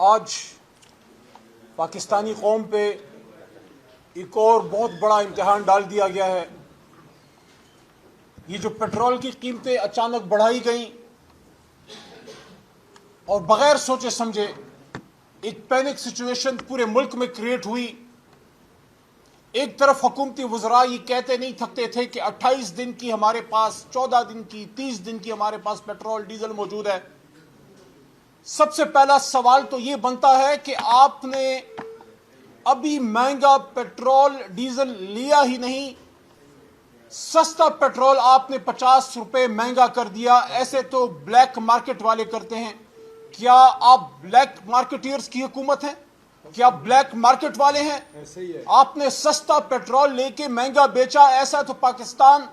आज पाकिस्तानी कौम पे एक और बहुत बड़ा इम्तिहान डाल दिया गया है। ये जो पेट्रोल की कीमतें अचानक बढ़ाई गई और बगैर सोचे समझे एक पैनिक सिचुएशन पूरे मुल्क में क्रिएट हुई। एक तरफ हुकूमती वज़रा ये कहते नहीं थकते थे कि 28 दिन की हमारे पास, 14 दिन की, 30 दिन की हमारे पास पेट्रोल डीजल मौजूद है। सबसे पहला सवाल तो ये बनता है कि आपने अभी महंगा पेट्रोल डीजल लिया ही नहीं, सस्ता पेट्रोल आपने 50 रुपए महंगा कर दिया। ऐसे तो ब्लैक मार्केट वाले करते हैं। क्या आप ब्लैक मार्केटियर्स की हुकूमत है? क्या ब्लैक मार्केट वाले हैं? ऐसे ही है। आपने सस्ता पेट्रोल लेके महंगा बेचा। ऐसा तो पाकिस्तान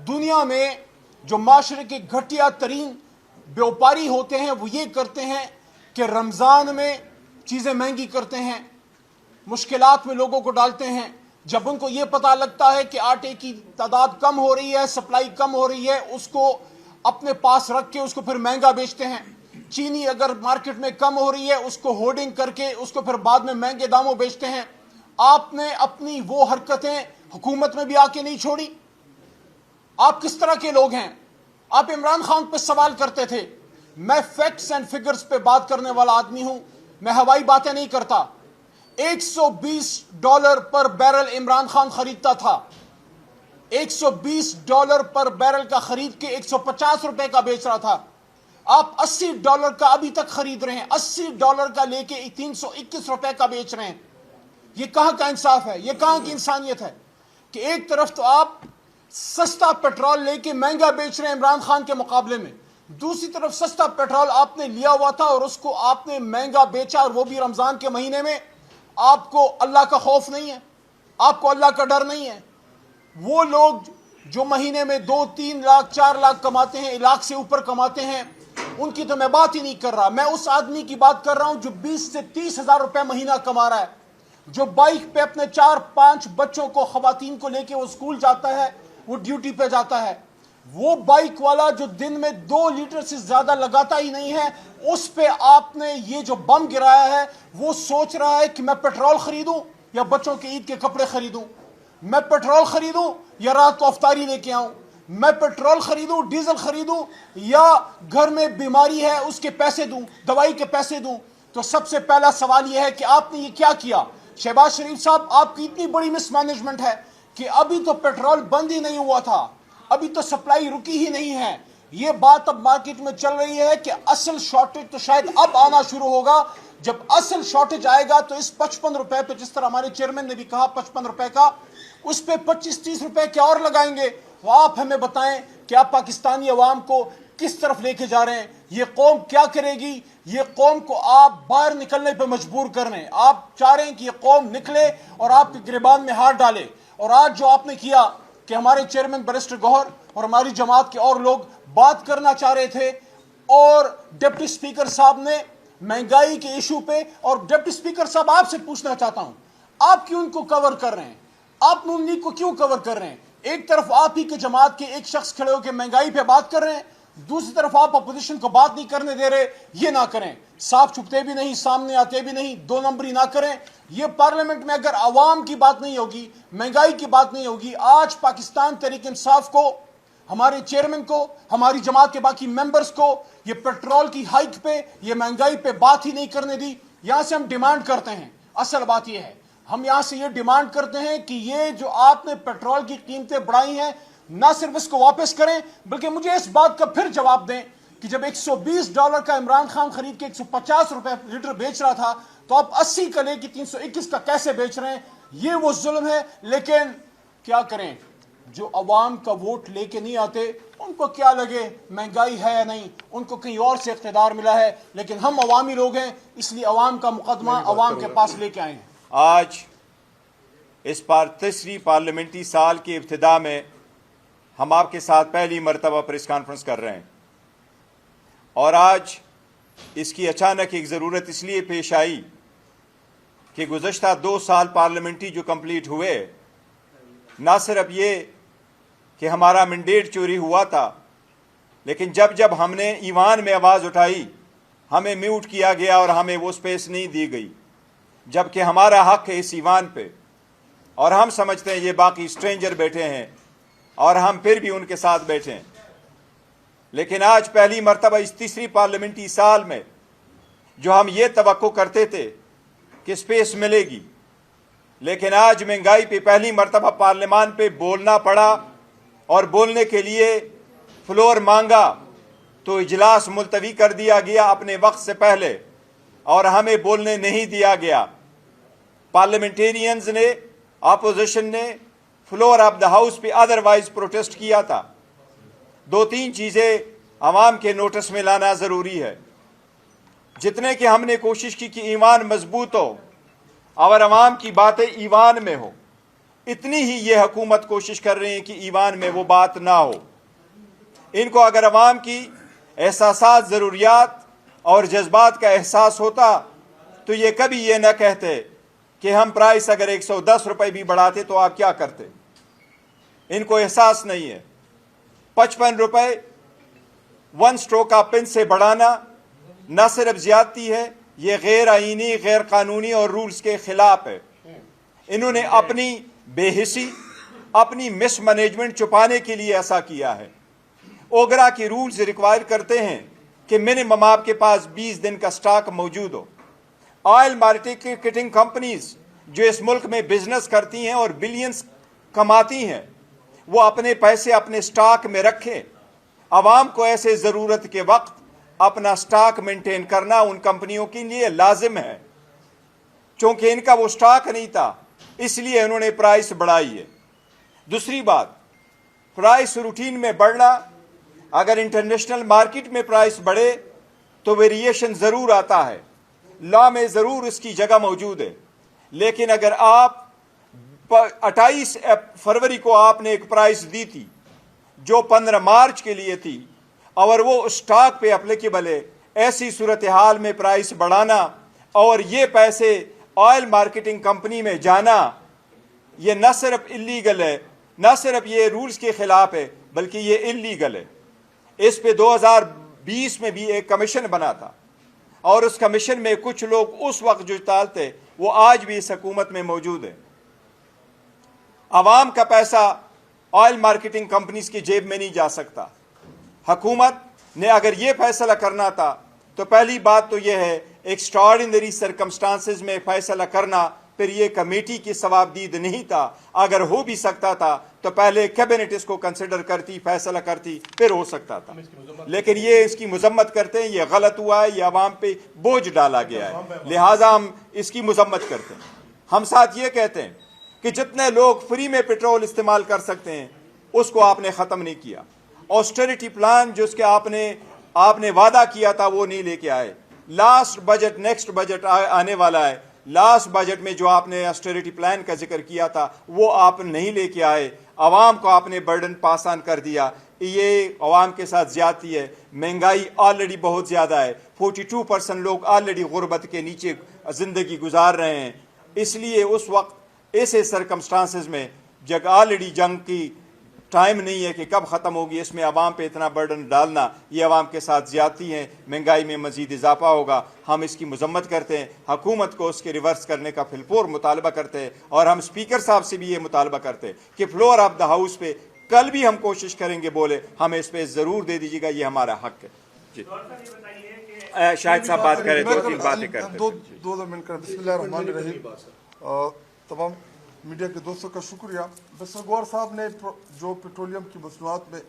दुनिया में जो माशरे के घटिया तरीन व्यापारी होते हैं वो ये करते हैं कि रमजान में चीजें महंगी करते हैं, मुश्किलात में लोगों को डालते हैं। जब उनको ये पता लगता है कि आटे की तादाद कम हो रही है, सप्लाई कम हो रही है, उसको अपने पास रख के उसको फिर महंगा बेचते हैं। चीनी अगर मार्केट में कम हो रही है उसको होर्डिंग करके उसको फिर बाद में महंगे दामों बेचते हैं। आपने अपनी वो हरकतें हुकूमत में भी आके नहीं छोड़ी। आप किस तरह के लोग हैं? आप इमरान खान पे सवाल करते थे। मैं फैक्ट्स एंड फिगर्स पे बात करने वाला आदमी हूं, मैं हवाई बातें नहीं करता। $120 पर बैरल इमरान खान खरीदता था। $120 पर बैरल का खरीद के 150 रुपए का बेच रहा था। आप $80 का अभी तक खरीद रहे हैं, $80 का लेके 321 रुपए का बेच रहे हैं। ये कहां का इंसाफ है? ये कहां की इंसानियत है कि एक तरफ तो आप सस्ता पेट्रोल लेके महंगा बेच रहे हैं इमरान खान के मुकाबले में, दूसरी तरफ सस्ता पेट्रोल आपने लिया हुआ था और उसको आपने महंगा बेचा, और वो भी रमजान के महीने में। आपको अल्लाह का खौफ नहीं है, आपको अल्लाह का डर नहीं है। वो लोग जो महीने में 2-3 लाख 4 लाख कमाते हैं, 1 लाख से ऊपर कमाते हैं, उनकी तो मैं बात ही नहीं कर रहा। मैं उस आदमी की बात कर रहा हूं जो 20 से 30 हजार रुपए महीना कमा रहा है, जो बाइक पे अपने 4-5 बच्चों को, खवातीन को लेके वो स्कूल जाता है, वो ड्यूटी पे जाता है। वो बाइक वाला जो दिन में 2 लीटर से ज्यादा लगाता ही नहीं है, उस पे आपने ये जो बम गिराया है। वो सोच रहा है कि मैं पेट्रोल खरीदूं या बच्चों के ईद के कपड़े खरीदूं, मैं पेट्रोल खरीदूं या रात को अफ्तारी लेके आऊं, मैं पेट्रोल खरीदूं, डीजल खरीदूं या घर में बीमारी है उसके पैसे दूं, दवाई के पैसे दूं। तो सबसे पहला सवाल यह है कि आपने ये क्या किया? शहबाज शरीफ साहब, आपकी इतनी बड़ी मिसमैनेजमेंट है कि अभी तो पेट्रोल बंद ही नहीं हुआ था, अभी तो सप्लाई रुकी ही नहीं है। ये बात अब मार्केट में चल रही है कि असल शॉर्टेज तो शायद अब आना शुरू होगा। जब असल शॉर्टेज आएगा तो इस 55 रुपए पे, जिस तरह हमारे चेयरमैन ने भी कहा 55 रुपए का, उस पे 25-30 रुपए क्या और लगाएंगे। तो आप हमें बताएं कि आप पाकिस्तानी अवाम को किस तरफ लेके जा रहे हैं? ये कौम क्या करेगी? ये कौम को आप बाहर निकलने पे मजबूर कर रहे हैं। आप चाह रहे हैं कि ये कौम निकले और आपके गिरबान में हाथ डाले। और आज जो आपने किया कि हमारे चेयरमैन बैरिस्टर गौहर और हमारी जमात के और लोग बात करना चाह रहे थे, और डिप्टी स्पीकर साहब ने महंगाई के इशू पे, और डिप्टी स्पीकर साहब आपसे पूछना चाहता हूं, आप क्यों इनको कवर कर रहे हैं? आप नून लीग को क्यों कवर कर रहे हैं? एक तरफ आप ही के जमात के एक शख्स खड़े होकर महंगाई पे बात कर रहे हैं, दूसरी तरफ आप अपोजिशन को बात नहीं करने दे रहे। ये ना करें, साफ छुपते भी नहीं, सामने आते भी नहीं, 2 नंबरी ना करें। ये पार्लियामेंट में अगर अवाम की बात नहीं होगी, महंगाई की बात नहीं होगी, आज पाकिस्तान तहरीक इंसाफ को, हमारे चेयरमैन को, हमारी जमात के बाकी मेंबर्स को ये पेट्रोल की हाइक पे, ये महंगाई पे बात ही नहीं करने दी। यहां से हम डिमांड करते हैं, असल बात यह है, हम यहां से ये डिमांड करते हैं कि ये जो आपने पेट्रोल की कीमतें बढ़ाई हैं, ना सिर्फ इसको वापस करें, बल्कि मुझे इस बात का फिर जवाब दें कि जब $120 का इमरान खान खरीद के 150 रुपए लीटर बेच रहा था, तो आप 80 का लेके 321 का कैसे बेच रहे हैं? ये वो जुल्म है। लेकिन क्या करें, जो अवाम का वोट लेके नहीं आते, उनको क्या लगे महंगाई है या नहीं, उनको कहीं और से इख्तिदार मिला है। लेकिन हम अवामी लोग हैं, इसलिए अवाम का मुकदमा अवाम के पास लेके आए हैं। आज इस बार तीसरी पार्लियामेंट्री साल की इब्तिदा में हम आपके साथ पहली मरतबा प्रेस कॉन्फ्रेंस कर रहे हैं, और आज इसकी अचानक एक ज़रूरत इसलिए पेश आई कि गुज़श्ता 2 साल पार्लियामेंट्री जो कंप्लीट हुए, ना सिर्फ ये कि हमारा मैंडेट चोरी हुआ था, लेकिन जब जब हमने ईवान में आवाज़ उठाई हमें म्यूट किया गया और हमें वो स्पेस नहीं दी गई, जबकि हमारा हक है इस ईवान पे। और हम समझते हैं ये बाकी स्ट्रेंजर बैठे हैं और हम फिर भी उनके साथ बैठे हैं। लेकिन आज पहली मर्तबा इस तीसरी पार्लियामेंट्री साल में जो हम ये तवक्को करते थे कि स्पेस मिलेगी, लेकिन आज महंगाई पे पहली मर्तबा पार्लियामान पे बोलना पड़ा और बोलने के लिए फ्लोर मांगा तो इजलास मुलतवी कर दिया गया अपने वक्त से पहले और हमें बोलने नहीं दिया गया। पार्लियामेंटेरियंस ने, अपोजिशन ने फ्लोर ऑफ द हाउस पे अदरवाइज प्रोटेस्ट किया था। दो तीन चीजें अवाम के नोटिस में लाना जरूरी है। जितने कि हमने कोशिश की कि ईमान मजबूत हो और अवाम की बातें ईवान में हो, इतनी ही ये हुकूमत कोशिश कर रही है कि ईवान में वो बात ना हो। इनको अगर अवाम की एहसासात, ज़रूरियात और जज्बात का एहसास होता तो ये कभी ये ना कहते कि हम प्राइस अगर 110 रुपए भी बढ़ाते तो आप क्या करते। इनको एहसास नहीं है। 55 रुपए वन स्ट्रोक ऑफ पेन से बढ़ाना न सिर्फ ज्यादती है, ये गैर आईनी, गैर कानूनी और रूल्स के खिलाफ है। इन्होंने अपनी बेहिसी, अपनी मिसमैनेजमेंट छुपाने के लिए ऐसा किया है। ओगरा के रूल्स रिक्वायर करते हैं कि मिनिमम आपके पास 20 दिन का स्टॉक मौजूद हो। ऑयल मार्केटिंग कंपनीज जो इस मुल्क में बिजनेस करती हैं और बिलियंस कमाती हैं, वो अपने पैसे अपने स्टॉक में रखें। अवाम को ऐसे ज़रूरत के वक्त अपना स्टॉक मेंटेन करना उन कंपनियों के लिए लाजिम है। चूंकि इनका वो स्टॉक नहीं था, इसलिए उन्होंने प्राइस बढ़ाई है। दूसरी बात, प्राइस रूटीन में बढ़ना, अगर इंटरनेशनल मार्केट में प्राइस बढ़े तो वेरिएशन ज़रूर आता है, लॉ में ज़रूर इसकी जगह मौजूद है। लेकिन अगर आप 28 फरवरी को आपने एक प्राइस दी थी जो 15 मार्च के लिए थी और वो स्टॉक पे एप्लीकेबल है, ऐसी सूरत हाल में प्राइस बढ़ाना और ये पैसे ऑयल मार्केटिंग कंपनी में जाना, ये न सिर्फ इलीगल है, न सिर्फ ये रूल्स के खिलाफ है, बल्कि ये इलीगल है। इस पे 2020 में भी एक कमीशन बना था और उस कमीशन में कुछ लोग उस वक्त जो तालते वो आज भी इस हुकूमत में मौजूद है। अवाम का पैसा ऑयल मार्केटिंग कंपनीज की जेब में नहीं जा सकता। हुकूमत ने अगर ये फैसला करना था तो पहली बात तो यह है, एक्स्ट्राऑर्डिनरी सर्कमस्टांसेस में फैसला करना फिर ये कमेटी की सवाबदीद नहीं था। अगर हो भी सकता था तो पहले कैबिनेट इसको कंसिडर करती, फैसला करती, फिर हो सकता था। लेकिन ये इसकी मजम्मत करते हैं, ये गलत हुआ है, ये अवाम पे बोझ डाला गया है, लिहाजा हम इसकी मजम्मत करते हैं। हम साथ ये कहते हैं कि जितने लोग फ्री में पेट्रोल इस्तेमाल कर सकते हैं उसको आपने ख़त्म नहीं किया। ऑस्टेरिटी प्लान जो उसके आपने वादा किया था वो नहीं लेके आए। लास्ट बजट, नेक्स्ट बजट आने वाला है, लास्ट बजट में जो आपने ऑस्टेरिटी प्लान का जिक्र किया था वो आप नहीं लेके आए। अवाम को आपने बर्डन पास ऑन कर दिया। ये अवाम के साथ ज्यादती है। महंगाई ऑलरेडी बहुत ज़्यादा है, 42% लोग ऑलरेडी गुर्बत के नीचे ज़िंदगी गुजार रहे हैं। इसलिए उस वक्त ऐसे सरकमस्टांसेस में जब ऑलरेडी जंग की टाइम नहीं है कि कब ख़त्म होगी, इसमें अवाम पे इतना बर्डन डालना ये अवाम के साथ ज्यादती है। महंगाई में मज़ीद इजाफा होगा। हम इसकी मजम्मत करते हैं, हुकूमत को उसके रिवर्स करने का फिलपोर मुतालबा करते हैं और हम स्पीकर साहब से भी ये मुतालबा करते हैं कि फ्लोर ऑफ द हाउस पे कल भी हम कोशिश करेंगे बोले, हमें स्पेस ज़रूर दे दीजिएगा, ये हमारा हक है। जी शाहिद साहब बात करें, 2-3 बातें करते हैं। दो मिनट कर। बिस्मिल्लाहिर्रहमानिर्रहीम। तमाम मीडिया के दोस्तों का शुक्रिया। मिस्टर गौर साहब ने जो पेट्रोलियम की मसनूआत में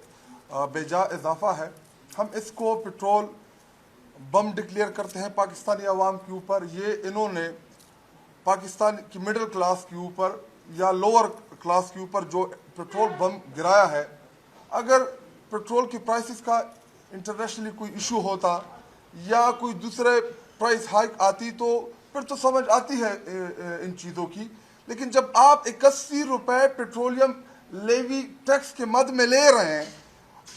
बेजा इजाफा है, हम इसको पेट्रोल बम डिक्लेयर करते हैं पाकिस्तानी अवाम के ऊपर। ये इन्होंने पाकिस्तान की मिडिल क्लास के ऊपर या लोअर क्लास के ऊपर जो पेट्रोल बम गिराया है। अगर पेट्रोल की प्राइसेस का इंटरनेशनली कोई इशू होता या कोई दूसरे प्राइस हाइक आती तो फिर तो समझ आती है इन चीज़ों की। लेकिन जब आप 81 रुपए पेट्रोलियम लेवी टैक्स के मद में ले रहे हैं,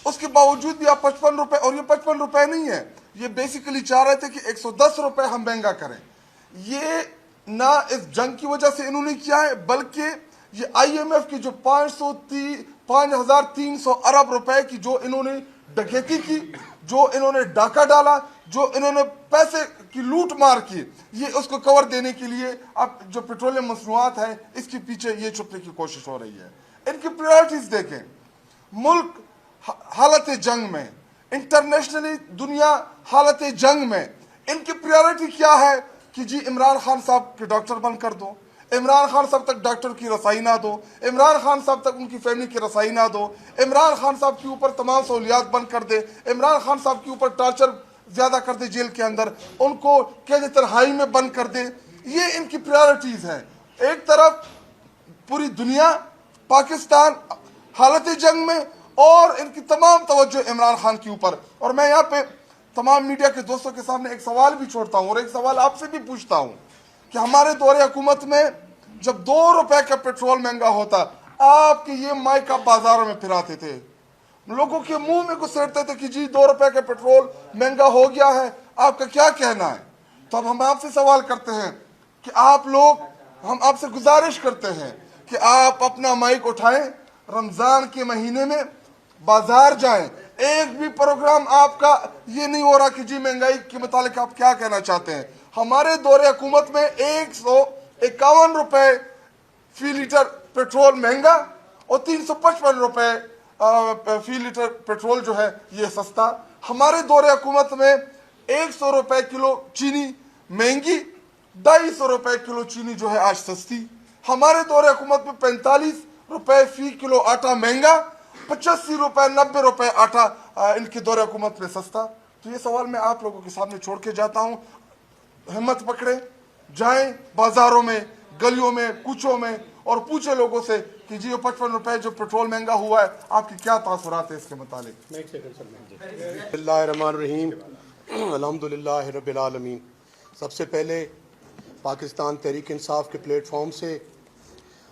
उसके बावजूद भी आप 55 रुपए, और ये 55 रुपए नहीं है, ये बेसिकली चाह रहे थे कि 110 रुपए हम महंगा करें। ये ना इस जंग की वजह से इन्होंने किया है, बल्कि ये IMF की जो 5,300 अरब रुपए की जो इन्होंने डकैती की, जो इन्होंने डाका डाला, जो इन्होंने पैसे की लूट मार की, ये उसको कवर देने के लिए अब जो पेट्रोलियम मसनूआत है इसके पीछे ये छुपने की कोशिश हो रही है। इनकी प्रायोरिटीज देखें, मुल्क हालत जंग में, इंटरनेशनली दुनिया हालत जंग में, इनकी प्रायोरिटी क्या है कि जी इमरान खान साहब के डॉक्टर बंद कर दो, इमरान खान साहब तक डॉक्टर की रसाई ना दो, इमरान खान साहब तक उनकी फैमिली की रसाई ना दो, इमरान खान साहब के ऊपर तमाम सहूलियात बंद कर दे, इमरान खान साहब के ऊपर टॉर्चर ज्यादा कर दे जेल के अंदर, उनको कैद तन्हाई में बंद कर दे। ये इनकी प्रायोरिटीज हैं। एक तरफ पूरी दुनिया, पाकिस्तान हालत जंग में, और इनकी तमाम तवज्जो इमरान खान के ऊपर। और मैं यहाँ पे तमाम मीडिया के दोस्तों के सामने एक सवाल भी छोड़ता हूँ और एक सवाल आपसे भी पूछता हूँ कि हमारे दौरे हुकूमत में जब 2 रुपए का पेट्रोल महंगा होता, आपके ये माइक आप बाजारों में फिराते थे, लोगों के मुंह में घुसेड़ते थे कि जी 2 रुपए का पेट्रोल महंगा हो गया है, आपका क्या कहना है? तो अब हम आपसे सवाल करते हैं कि आप लोग, हम आपसे गुजारिश करते हैं कि आप अपना माइक उठाएं, रमजान के महीने में बाजार जाएं, एक भी प्रोग्राम आपका ये नहीं हो रहा कि जी महंगाई के मुतालिक आप क्या कहना चाहते हैं। हमारे दौरे हुकूमत में 151 रुपए फी लीटर पेट्रोल महंगा और 355 रुपए फी लीटर पेट्रोल जो है ये सस्ता। हमारे दौरे हुकूमत में 100 रुपए किलो चीनी महंगी, 250 रुपए किलो चीनी जो है आज सस्ती। हमारे दौरे हुकूमत में 45 रुपए फी किलो आटा महंगा, 85 रुपए 90 रुपए आटा इनके दौरे हुकूमत में सस्ता। तो ये सवाल मैं आप लोगों के सामने छोड़ के जाता हूँ, हिम्मत पकड़े, जाएं बाजारों में, गलियों में, कूचों में और पूछे लोगों से कि जी 55 रुपए जो पेट्रोल महंगा हुआ है, आपकी क्या तासुरात है इसके मुतालिक। बिस्मिल्लाहिर्रहमानिर्रहीम, अल्हम्दुलिल्लाह रब्बिल आलमीन। सबसे पहले पाकिस्तान तहरीक इंसाफ के प्लेटफॉर्म से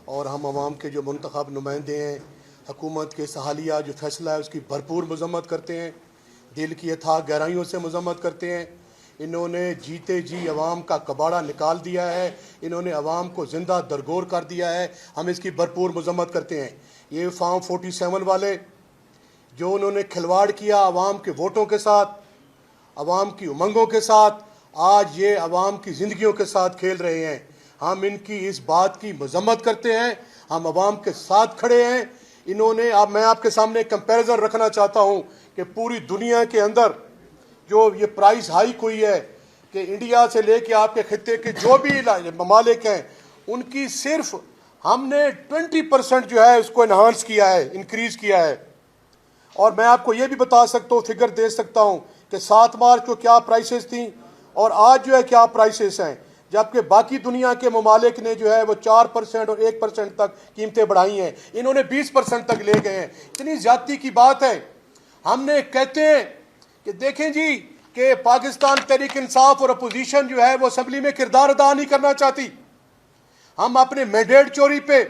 और हम आवाम के जो मुंतखब नुमाइंदे हैं, हुकूमत के सहालिया जो फैसला है उसकी भरपूर मजम्मत करते हैं, दिल की अथाह गहराइयों से मजम्मत करते हैं। इन्होंने जीते जी अवाम का कबाड़ा निकाल दिया है, इन्होंने अवाम को ज़िंदा दरगोर कर दिया है, हम इसकी भरपूर मजम्मत करते हैं। ये फार्म 47 वाले जो उन्होंने खिलवाड़ किया अवाम के वोटों के साथ, अवाम की उमंगों के साथ, आज ये अवाम की ज़िंदगियों के साथ खेल रहे हैं। हम इनकी इस बात की मजम्मत करते हैं, हम अवाम के साथ खड़े हैं। इन्होंने, अब मैं आपके सामने कंपैरिजन रखना चाहता हूँ कि पूरी दुनिया के अंदर जो ये प्राइस हाइक हुई है कि इंडिया से लेके आपके खित्ते के जो भी ममालिक हैं उनकी सिर्फ हमने 20% जो है उसको इन्हांस किया है, इंक्रीज किया है। और मैं आपको ये भी बता सकता हूँ, फिगर दे सकता हूँ कि 7 मार्च को क्या प्राइसेस थी और आज जो है क्या प्राइसेस हैं, जबकि बाकी दुनिया के ममालिक ने जो है वो 4% और 1% तक कीमतें बढ़ाई हैं, इन्होंने 20% तक ले गए हैं। इतनी ज्यादती की बात है। हमने कहते हैं कि देखें जी कि पाकिस्तान तहरीक इंसाफ और अपोजिशन जो है वो असम्बली में किरदार अदा नहीं करना चाहती। हम अपने मैंडेट चोरी पे,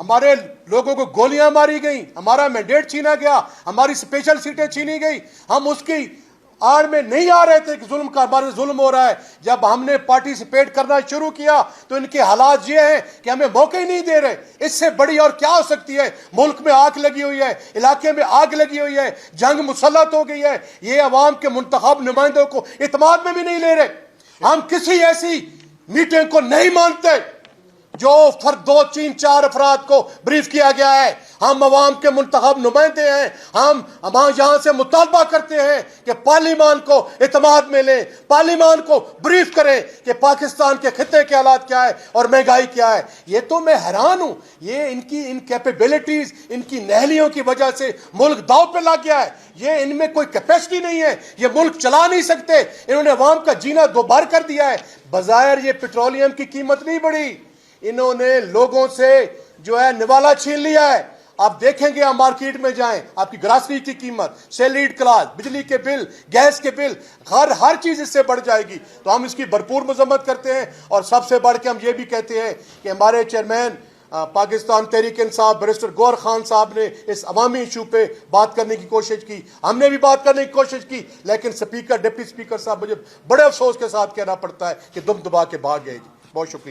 हमारे लोगों को गोलियां मारी गई, हमारा मैंडेट छीना गया, हमारी स्पेशल सीटें छीनी गई, हम उसकी आड़ में नहीं आ रहे थे कि जुल्म का हमारे जुल्म हो रहा है। जब हमने पार्टिसिपेट करना शुरू किया तो इनके हालात ये हैं कि हमें मौके ही नहीं दे रहे। इससे बड़ी और क्या हो सकती है? मुल्क में आग लगी हुई है, इलाके में आग लगी हुई है, जंग मुसल्लत हो गई है, ये अवाम के मुंतखब नुमाइंदों को इत्मीनान में भी नहीं ले रहे। हम किसी ऐसी मीटिंग को नहीं मानते जो 2-3-4 अफराद को ब्रीफ किया गया है। हम अवाम के मुंतखब नुमाइंदे हैं, हम यहाँ से मुतालबा करते हैं कि पार्लिमान को इत्मीनान में लें, पार्लिमान को ब्रीफ करें कि पाकिस्तान के खित्ते के हालात क्या है और महंगाई क्या है। ये तो मैं हैरान हूँ, ये इनकी इनकैपेबिलिटीज, इनकी नहलियों की वजह से मुल्क दाव पे लग गया है। ये इनमें कोई कैपेसिटी नहीं है, ये मुल्क चला नहीं सकते। इन्होंने अवाम का जीना दोबार कर दिया है। बजायर ये पेट्रोलियम की कीमत नहीं बढ़ी, इन्होंने लोगों से जो है निवाला छीन लिया है। आप देखेंगे, आप मार्केट में जाएं, आपकी ग्रासरी की कीमत, सैलरीड क्लास, बिजली के बिल, गैस के बिल, हर चीज इससे बढ़ जाएगी। तो हम इसकी भरपूर मजम्मत करते हैं। और सबसे बढ़ के हम ये भी कहते हैं कि हमारे चेयरमैन पाकिस्तान तहरीक इंसाफ बैरिस्टर गौहर खान साहब ने इस अवामी इशू पे बात करने की कोशिश की, हमने भी बात करने की कोशिश की, लेकिन स्पीकर, डिप्टी स्पीकर साहब, मुझे बड़े अफसोस के साथ कहना पड़ता है कि दुम दबा के भाग गए। बहुत शुक्रिया।